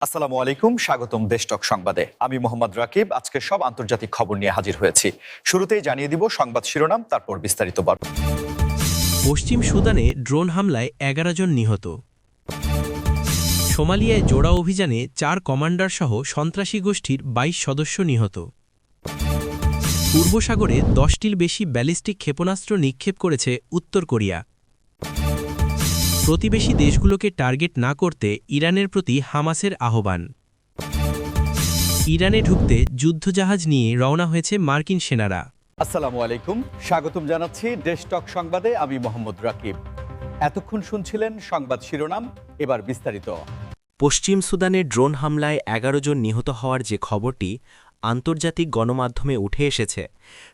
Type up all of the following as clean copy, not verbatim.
আসসালামু আলাইকুম, স্বাগতম দেশটক সংবাদে। আমি মোহাম্মদ রাকিব। আজকে সব আন্তর্জাতিক খবর নিয়ে হাজির হয়েছি। শুরুতেই জানিয়ে দিব সংবাদ শিরোনাম, তারপর বিস্তারিত বর্ণনা। পশ্চিম সুদানে ড্রোন হামলায় ১১ জন নিহত। সোমালিয়ায় জোড়া অভিযানে ৪ কমান্ডার সহ সন্ত্রাসী গোষ্ঠীর ২২ সদস্য নিহত। পূর্ব সাগরে ১০টির বেশি ব্যালিস্টিক ক্ষেপণাস্ত্র নিক্ষেপ করেছে উত্তর কোরিয়া। প্রতিবেশী দেশগুলোকে টার্গেট না করতে ইরানের প্রতি হামাসের আহ্বান। ইরানে ঢুকতে যুদ্ধজাহাজ নিয়ে রওনা হয়েছে মার্কিন সেনারা। আসসালামু আলাইকুম, স্বাগতম জানাচ্ছি দেশটক সংবাদে। আমি মোহাম্মদ রাকিব। এতক্ষণ শুনছিলেন সংবাদ শিরোনাম, এবার বিস্তারিত। পশ্চিম সুদানে ড্রোন হামলায় ১১ জন নিহত হওয়ার যে খবরটি আন্তর্জাতিক গণমাধ্যমে উঠে এসেছে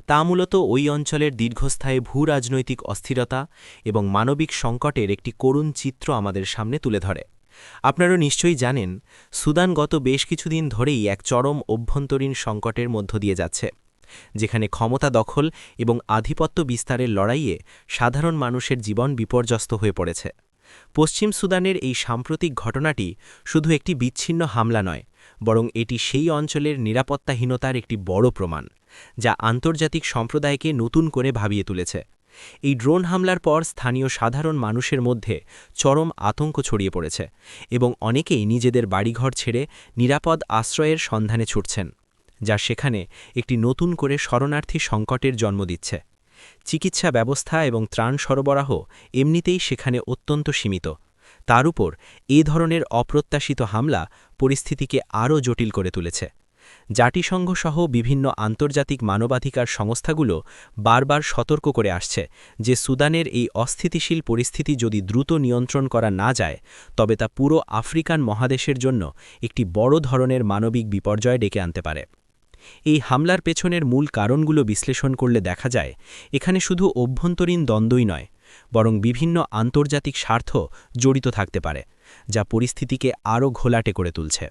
তা মূলত ওই অঞ্চলের দীর্ঘস্থায়ী ভূরাজনৈতিক অস্থিরতা এবং মানবিক সংকটের একটি করুণ চিত্র আমাদের সামনে তুলে ধরে। আপনারা নিশ্চয়ই জানেন, সুদান গত বেশ কিছুদিন ধরেই এক চরম অভ্যন্তরীণ সংকটের মধ্য দিয়ে যাচ্ছে, যেখানে ক্ষমতা দখল এবং আধিপত্য বিস্তারের লড়াইয়ে সাধারণ মানুষের জীবন বিপর্যস্ত হয়ে পড়েছে। পশ্চিম সুদানের এই সাম্প্রতিক ঘটনাটি শুধু একটি বিচ্ছিন্ন হামলা নয়, বরং এটি সেই অঞ্চলের নিরাপত্তাহীনতার একটি বড় প্রমাণ, যা আন্তর্জাতিক সম্প্রদায়কে নতুন করে ভাবিয়ে তুলেছে। এই ড্রোন হামলার পর স্থানীয় সাধারণ মানুষের মধ্যে চরম আতঙ্ক ছড়িয়ে পড়েছে এবং অনেকেই নিজেদের বাড়িঘর ছেড়ে নিরাপদ আশ্রয়ের সন্ধানে ছুটছেন, যা সেখানে একটি নতুন করে শরণার্থী সংকটের জন্ম দিচ্ছে। চিকিৎসা ব্যবস্থা এবং ত্রাণ সরবরাহ এমনিতেই সেখানে অত্যন্ত সীমিত। তার উপর এ ধরনের অপ্রত্যাশিত হামলা পরিস্থিতিকে আরও জটিল করে তুলেছে। জাতিসংঘ সহ বিভিন্ন আন্তর্জাতিক মানবাধিকার সংস্থাগুলো বারবার সতর্ক করে আসছে যে সুদানের এই অস্থিতিশীল পরিস্থিতি যদি দ্রুত নিয়ন্ত্রণ করা না যায়, তবে তা পুরো আফ্রিকান মহাদেশের জন্য একটি বড় ধরনের মানবিক বিপর্যয় ডেকে আনতে পারে। এই হামলার পেছনের মূল কারণগুলো বিশ্লেষণ করলে দেখা যায়, এখানে শুধু অভ্যন্তরীণ দ্বন্দ্বই নয়, বরং বিভিন্ন আন্তর্জাতিক স্বার্থ জড়িত থাকতে পারে, যা পরিস্থিতিকে আরও ঘোলাটে করে তুলছে।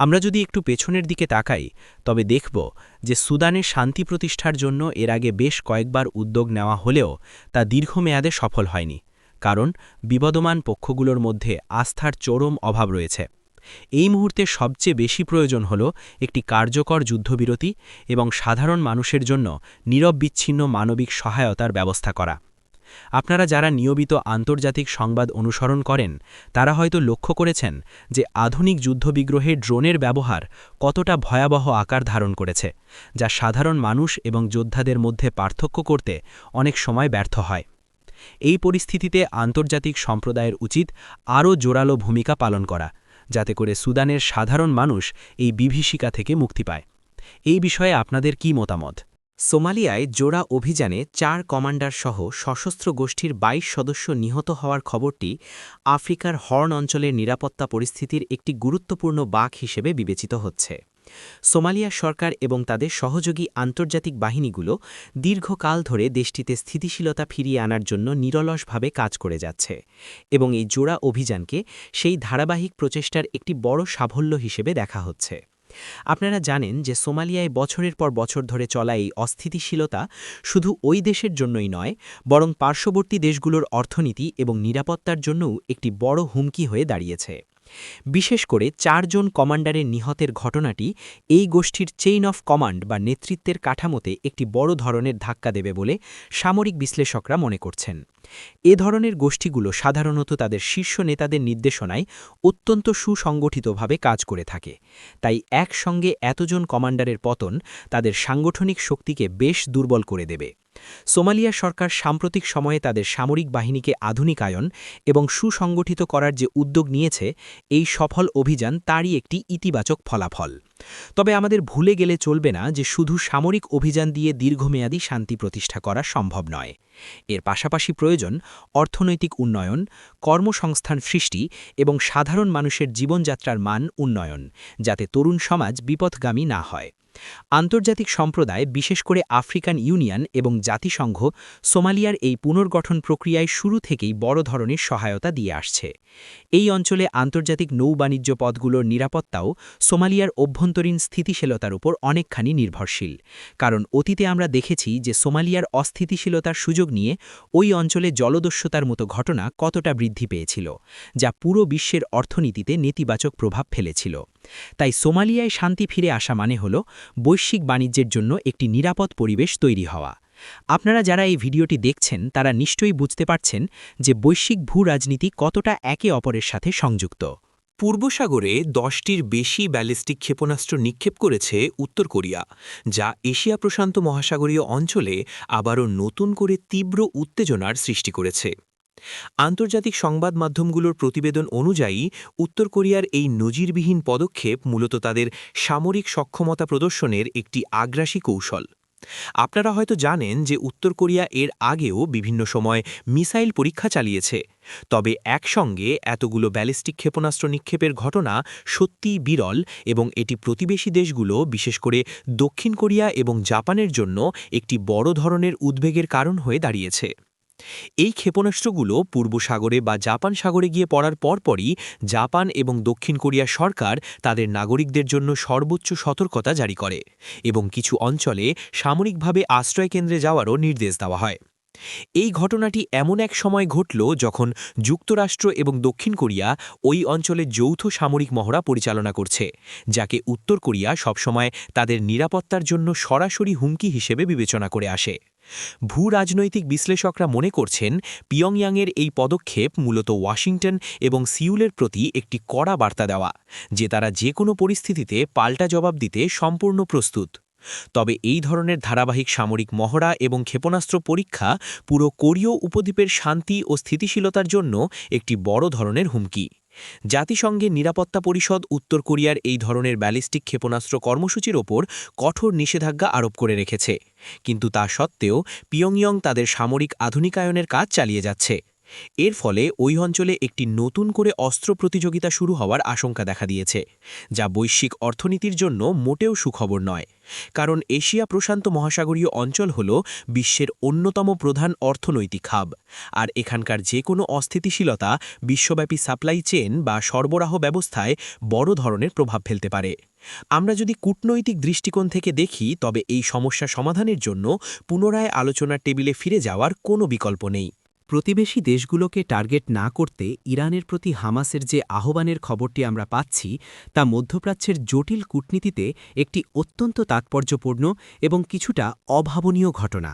আমরা যদি একটু পেছনের দিকে তাকাই, তবে দেখব যে সুদানে শান্তি প্রতিষ্ঠার জন্য এর আগে বেশ কয়েকবার উদ্যোগ নেওয়া হলেও তা দীর্ঘমেয়াদে সফল হয়নি, কারণ বিবদমান পক্ষগুলোর মধ্যে আস্থার চরম অভাব রয়েছে। এই মুহূর্তে সবচেয়ে বেশি প্রয়োজন হল একটি কার্যকর যুদ্ধবিরতি এবং সাধারণ মানুষের জন্য নিরবচ্ছিন্ন মানবিক সহায়তার ব্যবস্থা করা। আপনারা যারা নিয়মিত আন্তর্জাতিক সংবাদ অনুসরণ করেন, তারা হয়তো লক্ষ্য করেছেন যে আধুনিক যুদ্ধবিগ্রহে ড্রোনের ব্যবহার কতটা ভয়াবহ আকার ধারণ করেছে, যা সাধারণ মানুষ এবং যোদ্ধাদের মধ্যে পার্থক্য করতে অনেক সময় ব্যর্থ হয়। এই পরিস্থিতিতে আন্তর্জাতিক সম্প্রদায়ের উচিত আরও জোরালো ভূমিকা পালন করা, যাতে করে সুদানের সাধারণ মানুষ এই বিভীষিকা থেকে মুক্তি পায়। এই বিষয়ে আপনাদের কি মতামত? সোমালিয়ায় জোড়া অভিযানে ৪ কমান্ডার সহ সশস্ত্র গোষ্ঠীর ২২ সদস্য নিহত হওয়ার খবরটি আফ্রিকার হর্ন অঞ্চলের নিরাপত্তা পরিস্থিতির একটি গুরুত্বপূর্ণ বাঁক হিসেবে বিবেচিত হচ্ছে। সোমালিয়া সরকার এবং তাদের সহযোগী আন্তর্জাতিক বাহিনীগুলো দীর্ঘকাল ধরে দেশটিতে স্থিতিশীলতা ফিরিয়ে আনার জন্য নিরলসভাবে কাজ করে যাচ্ছে, এবং এই জোড়া অভিযানকে সেই ধারাবাহিক প্রচেষ্টার একটি বড় সাফল্য হিসেবে দেখা হচ্ছে। আপনারা জানেন যে সোমালিয়ায় বছরের পর বছর ধরে চলা এই অস্থিতিশীলতা শুধু ওই দেশের জন্যই নয়, বরং পার্শ্ববর্তী দেশগুলোর অর্থনীতি এবং নিরাপত্তার জন্যও একটি বড় হুমকি হয়ে দাঁড়িয়েছে। বিশেষ করে ৪ জন কমান্ডারের নিহতের ঘটনাটি এই গোষ্ঠীর চেইন অফ কমান্ড বা নেতৃত্বের কাঠামোতে একটি বড় ধরনের ধাক্কা দেবে বলে সামরিক বিশ্লেষকরা মনে করছেন। এ ধরনের গোষ্ঠীগুলো সাধারণত তাদের শীর্ষ নেতাদের নির্দেশনায় অত্যন্ত সুসংগঠিতভাবে কাজ করে থাকে, তাই একসঙ্গে এতজন কমান্ডারের পতন তাদের সাংগঠনিক শক্তিকে বেশ দুর্বল করে দেবে। সোমালিয়া সরকার সাম্প্রতিক সময়ে তাদের সামরিক বাহিনীকে আধুনিকায়ন এবং সুসংগঠিত করার যে উদ্যোগ নিয়েছে, এই সফল অভিযান তারই একটি ইতিবাচক ফলাফল। তবে আমাদের ভুলে গেলে চলবে না যে শুধু সামরিক অভিযান দিয়ে দীর্ঘমেয়াদী শান্তি প্রতিষ্ঠা করা সম্ভব নয়। এর পাশাপাশি প্রয়োজন অর্থনৈতিক উন্নয়ন, কর্মসংস্থান সৃষ্টি এবং সাধারণ মানুষের জীবনযাত্রার মান উন্নয়ন, যাতে তরুণ সমাজ বিপথগামী না হয়। আন্তর্জাতিক সম্প্রদায় বিশেষ করে আফ্রিকান ইউনিয়ন এবং জাতিসংঘ সোমালিয়ার এই পুনর্গঠন প্রক্রিয়ায় শুরু থেকেই বড় ধরনের সহায়তা দিয়ে আসছে। এই অঞ্চলে আন্তর্জাতিক নৌবাণিজ্য পথগুলোর নিরাপত্তাও সোমালিয়ার অভ্যন্তরীণ স্থিতিশীলতার উপর অনেকখানি নির্ভরশীল, কারণ অতীতে আমরা দেখেছি যে সোমালিয়ার অস্থিতিশীলতার সুযোগ নিয়ে ওই অঞ্চলে জলদস্যুতার মতো ঘটনা কতটা বৃদ্ধি পেয়েছিল, যা পুরো বিশ্বের অর্থনীতিতে নেতিবাচক প্রভাব ফেলেছিল। তাই সোমালিয়ায় শান্তি ফিরে আসা মানে হল বৈশ্বিক বাণিজ্যের জন্য একটি নিরাপদ পরিবেশ তৈরি হওয়া। আপনারা যারা এই ভিডিওটি দেখছেন তারা নিশ্চয়ই বুঝতে পারছেন যে বৈশ্বিক ভূ-রাজনীতি কতটা একে অপরের সাথে সংযুক্ত। পূর্ব সাগরে 10টির বেশি ব্যালিস্টিক ক্ষেপণাস্ত্র নিক্ষেপ করেছে উত্তর কোরিয়া, যা এশিয়া প্রশান্ত মহাসাগরীয় অঞ্চলে আবারও নতুন করে তীব্র উত্তেজনার সৃষ্টি করেছে। আন্তর্জাতিক সংবাদ মাধ্যমগুলোর প্রতিবেদন অনুযায়ী উত্তর কোরিয়ার এই নজিরবিহীন পদক্ষেপ মূলত তাদের সামরিক সক্ষমতা প্রদর্শনের একটি আগ্রাসী কৌশল। আপনারা হয়তো জানেন যে উত্তর কোরিয়া এর আগেও বিভিন্ন সময় মিসাইল পরীক্ষা চালিয়েছে, তবে একসঙ্গে এতগুলো ব্যালিস্টিক ক্ষেপণাস্ত্র নিক্ষেপের ঘটনা সত্যিই বিরল এবং এটি প্রতিবেশী দেশগুলো, বিশেষ করে দক্ষিণ কোরিয়া এবং জাপানের জন্য একটি বড় ধরনের উদ্বেগের কারণ হয়ে দাঁড়িয়েছে। এই ক্ষেপণাস্ত্রগুলো পূর্ব সাগরে বা জাপান সাগরে গিয়ে পড়ার পরপরই জাপান এবং দক্ষিণ কোরিয়া সরকার তাদের নাগরিকদের জন্য সর্বোচ্চ সতর্কতা জারি করে এবং কিছু অঞ্চলে সামরিকভাবে আশ্রয়কেন্দ্রে যাওয়ারও নির্দেশ দেওয়া হয়। এই ঘটনাটি এমন এক সময় ঘটল যখন যুক্তরাষ্ট্র এবং দক্ষিণ কোরিয়া ওই অঞ্চলে যৌথ সামরিক মহড়া পরিচালনা করছে, যাকে উত্তর কোরিয়া সবসময় তাদের নিরাপত্তার জন্য সরাসরি হুমকি হিসেবে বিবেচনা করে আসে। ভূ-রাজনৈতিক বিশ্লেষকরা মনে করছেন পিয়ংইয়াংয়ের এই পদক্ষেপ মূলত ওয়াশিংটন এবং সিউলের প্রতি একটি কড়া বার্তা দেওয়া, যে তারা যে কোনো পরিস্থিতিতে পাল্টা জবাব দিতে সম্পূর্ণ প্রস্তুত। তবে এই ধরনের ধারাবাহিক সামরিক মহড়া এবং ক্ষেপণাস্ত্র পরীক্ষা পুরো কোরীয় উপদ্বীপের শান্তি ও স্থিতিশীলতার জন্য একটি বড় ধরনের হুমকি। জাতিসংঘের নিরাপত্তা পরিষদ উত্তর কোরিয়ার এই ধরনের ব্যালিস্টিক ক্ষেপণাস্ত্র কর্মসূচির ওপর কঠোর নিষেধাজ্ঞা আরোপ করে রেখেছে, কিন্তু তা সত্ত্বেও পিয়ংইয়ং তাদের সামরিক আধুনিকায়নের কাজ চালিয়ে যাচ্ছে। এর ফলে ওই অঞ্চলে একটি নতুন করে অস্ত্র প্রতিযোগিতা শুরু হওয়ার আশঙ্কা দেখা দিয়েছে, যা বৈশ্বিক অর্থনীতির জন্য মোটেও সুখবর নয়, কারণ এশিয়া প্রশান্ত মহাসাগরীয় অঞ্চল হল বিশ্বের অন্যতম প্রধান অর্থনৈতিক হাব, আর এখানকার যে কোনো অস্থিতিশীলতা বিশ্বব্যাপী সাপ্লাই চেইন বা সরবরাহ ব্যবস্থায় বড় ধরনের প্রভাব ফেলতে পারে। আমরা যদি কূটনৈতিক দৃষ্টিকোণ থেকে দেখি, তবে এই সমস্যা সমাধানের জন্য পুনরায় আলোচনার টেবিলে ফিরে যাওয়ার কোনো বিকল্প নেই। প্রতিবেশী দেশগুলোকে টার্গেট না করতে ইরানের প্রতি হামাসের যে আহ্বানের খবরটি আমরা পাচ্ছি, তা মধ্যপ্রাচ্যের জটিল কূটনীতিতে একটি অত্যন্ত তাৎপর্যপূর্ণ এবং কিছুটা অভাবনীয় ঘটনা।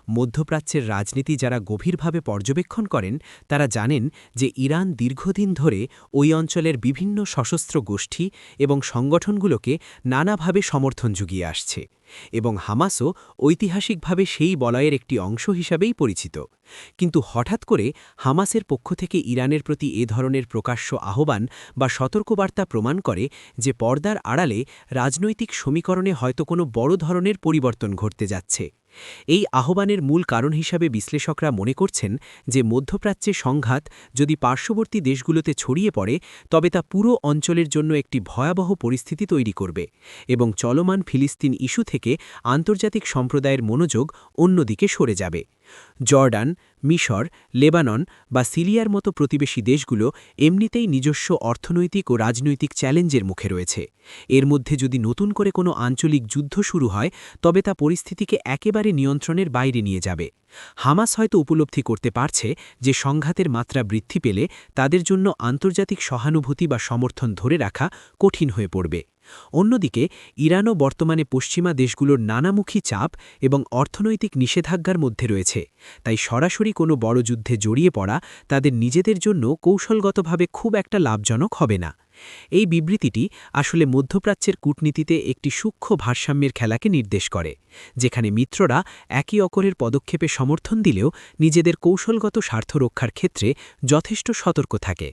মধ্যপ্রাচ্যের রাজনীতি যারা গভীরভাবে পর্যবেক্ষণ করেন তারা জানেন যে ইরান দীর্ঘদিন ধরে ওই অঞ্চলের বিভিন্ন সশস্ত্র গোষ্ঠী এবং সংগঠনগুলোকে নানাভাবে সমর্থন জুগিয়ে আসছে, এবং হামাসও ঐতিহাসিকভাবে সেই বলয়ের একটি অংশ হিসাবেই পরিচিত। কিন্তু হঠাৎ করে হামাসের পক্ষ থেকে ইরানের প্রতি এ ধরনের প্রকাশ্য আহ্বান বা সতর্কবার্তা প্রমাণ করে যে পর্দার আড়ালে রাজনৈতিক সমীকরণে হয়তো কোনো বড় ধরনের পরিবর্তন ঘটতে যাচ্ছে। এই আহ্বানের মূল কারণ হিসাবে বিশ্লেষকরা মনে করছেন যে মধ্যপ্রাচ্যে সংঘাত যদি পার্শ্ববর্তী দেশগুলোতে ছড়িয়ে পড়ে, তবে তা পুরো অঞ্চলের জন্য একটি ভয়াবহ পরিস্থিতি তৈরি করবে এবং চলমান ফিলিস্তিন ইস্যু থেকে আন্তর্জাতিক সম্প্রদায়ের মনোযোগ অন্যদিকে সরে যাবে। জর্ডান, মিশর, লেবানন বা সিরিয়ার মতো প্রতিবেশী দেশগুলো এমনিতেই নিজস্ব অর্থনৈতিক ও রাজনৈতিক চ্যালেঞ্জের মুখে রয়েছে। এর মধ্যে যদি নতুন করে কোনো আঞ্চলিক যুদ্ধ শুরু হয়, তবে তা পরিস্থিতিকে একেবারে নিয়ন্ত্রণের বাইরে নিয়ে যাবে। হামাস হয়তো উপলব্ধি করতে পারছে যে সংঘাতের মাত্রা বৃদ্ধি পেলে তাদের জন্য আন্তর্জাতিক সহানুভূতি বা সমর্থন ধরে রাখা কঠিন হয়ে পড়বে। অন্যদিকে ইরানও বর্তমানে পশ্চিমা দেশগুলোর নানামুখী চাপ এবং অর্থনৈতিক নিষেধাজ্ঞার মধ্যে রয়েছে, তাই সরাসরি কোনো বড় যুদ্ধে জড়িয়ে পড়া তাদের নিজেদের জন্য কৌশলগতভাবে খুব একটা লাভজনক হবে না। এই বিবৃতিটি আসলে মধ্যপ্রাচ্যের কূটনীতিতে একটি সূক্ষ্ম ভারসাম্যের খেলাকে নির্দেশ করে, যেখানে মিত্ররা একে অপরের পদক্ষেপে সমর্থন দিলেও নিজেদের কৌশলগত স্বার্থ রক্ষার ক্ষেত্রে যথেষ্ট সতর্ক থাকে।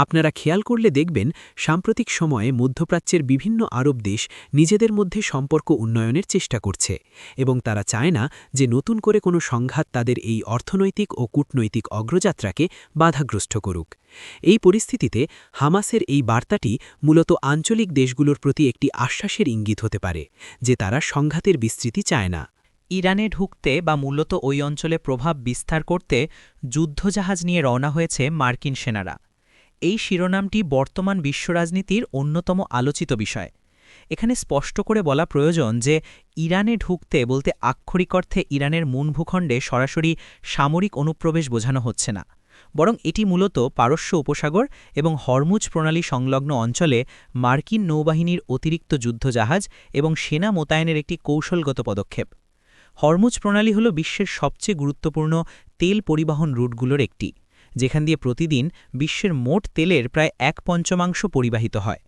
আপনারা খেয়াল করলে দেখবেন সাম্প্রতিক সময়ে মধ্যপ্রাচ্যের বিভিন্ন আরব দেশ নিজেদের মধ্যে সম্পর্ক উন্নয়নের চেষ্টা করছে এবং তারা চায় না যে নতুন করে কোনো সংঘাত তাদের এই অর্থনৈতিক ও কূটনৈতিক অগ্রযাত্রাকে বাধাগ্রস্ত করুক। এই পরিস্থিতিতে হামাসের এই বার্তাটি মূলত আঞ্চলিক দেশগুলোর প্রতি একটি আশ্বাসের ইঙ্গিত হতে পারে যে তারা সংঘাতের বিস্তৃতি চায় না। ইরানে ঢুকতে বা মূলত ওই অঞ্চলে প্রভাব বিস্তার করতে যুদ্ধজাহাজ নিয়ে রওনা হয়েছে মার্কিন সেনারা। এই শিরোনামটি বর্তমান বিশ্ব রাজনীতির অন্যতম আলোচিত বিষয়। এখানে স্পষ্ট করে বলা প্রয়োজন যে ইরানে ঢুকতে বলতে আক্ষরিক অর্থে ইরানের মূল ভূখণ্ডে সরাসরি সামরিক অনুপ্রবেশ বোঝানো হচ্ছে না, বরং এটি মূলত পারস্য উপসাগর এবং হরমুজ প্রণালী সংলগ্ন অঞ্চলে মার্কিন নৌবাহিনীর অতিরিক্ত যুদ্ধজাহাজ এবং সেনা মোতায়েনের একটি কৌশলগত পদক্ষেপ। হরমুজ প্রণালী হল বিশ্বের সবচেয়ে গুরুত্বপূর্ণ তেল পরিবহন রুটগুলোর একটি, যেখান দিয়ে প্রতিদিন বিশ্বের মোট তেলের প্রায় 1/5 পরিবাহিত হয়।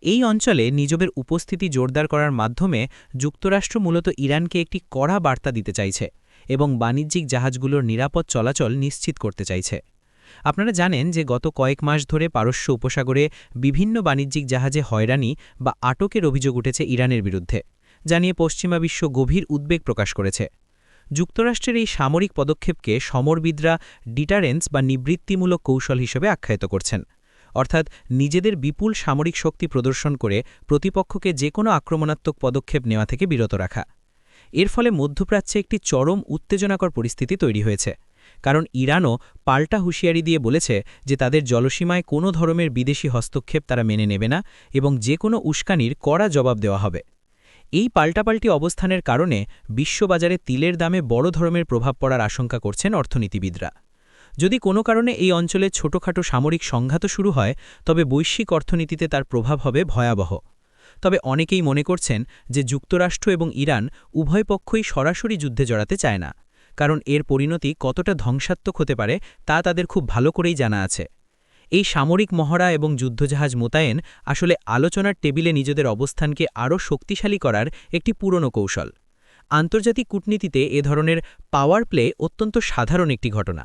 এই অঞ্চলে নিজেদের উপস্থিতি জোরদার করার মাধ্যমে যুক্তরাষ্ট্র মূলত ইরানকে একটি কড়া বার্তা দিতে চাইছে এবং বাণিজ্যিক জাহাজগুলোর নিরাপদ চলাচল নিশ্চিত করতে চাইছে। আপনারা জানেন যে গত কয়েক মাস ধরে পারস্য উপসাগরে বিভিন্ন বাণিজ্যিক জাহাজে হয়রানি বা আটকের অভিযোগ উঠেছে ইরানের বিরুদ্ধে, যা নিয়ে পশ্চিমা বিশ্ব গভীর উদ্বেগ প্রকাশ করেছে। যুক্তরাষ্ট্রের এই সামরিক পদক্ষেপকে সমরবিদরা ডিটারেন্স বা নিবৃত্তিমূলক কৌশল হিসেবে আখ্যায়িত করছেন, অর্থাৎ নিজেদের বিপুল সামরিক শক্তি প্রদর্শন করে প্রতিপক্ষকে যে কোনো আক্রমণাত্মক পদক্ষেপ নেওয়া থেকে বিরত রাখা। এর ফলে মধ্যপ্রাচ্যে একটি চরম উত্তেজনাকর পরিস্থিতি তৈরি হয়েছে, কারণ ইরানও পাল্টা হুঁশিয়ারি দিয়ে বলেছে যে তাদের জলসীমায় কোনো ধরনের বিদেশি হস্তক্ষেপ তারা মেনে নেবে না এবং যে কোনো উস্কানির কড়া জবাব দেওয়া হবে। এই পাল্টাপাল্টি অবস্থানের কারণে বিশ্ববাজারে তিলের দামে বড় ধরনের প্রভাব পড়ার আশঙ্কা করছেন অর্থনীতিবিদরা। যদি কোনো কারণে এই অঞ্চলে ছোটখাটো সামরিক সংঘাত শুরু হয়, তবে বৈশ্বিক অর্থনীতিতে তার প্রভাব হবে ভয়াবহ। তবে অনেকেই মনে করছেন যে যুক্তরাষ্ট্র এবং ইরান উভয় পক্ষই সরাসরি যুদ্ধে জড়াতে চায় না, কারণ এর পরিণতি কতটা ধ্বংসাত্মক হতে পারে তা তাদের খুব ভালো করেই জানা আছে। এই সামরিক মহড়া এবং যুদ্ধজাহাজ মোতায়েন আসলে আলোচনার টেবিলে নিজেদের অবস্থানকে আরও শক্তিশালী করার একটি পুরনো কৌশল। আন্তর্জাতিক কূটনীতিতে এ ধরনের পাওয়ার প্লে অত্যন্ত সাধারণ একটি ঘটনা।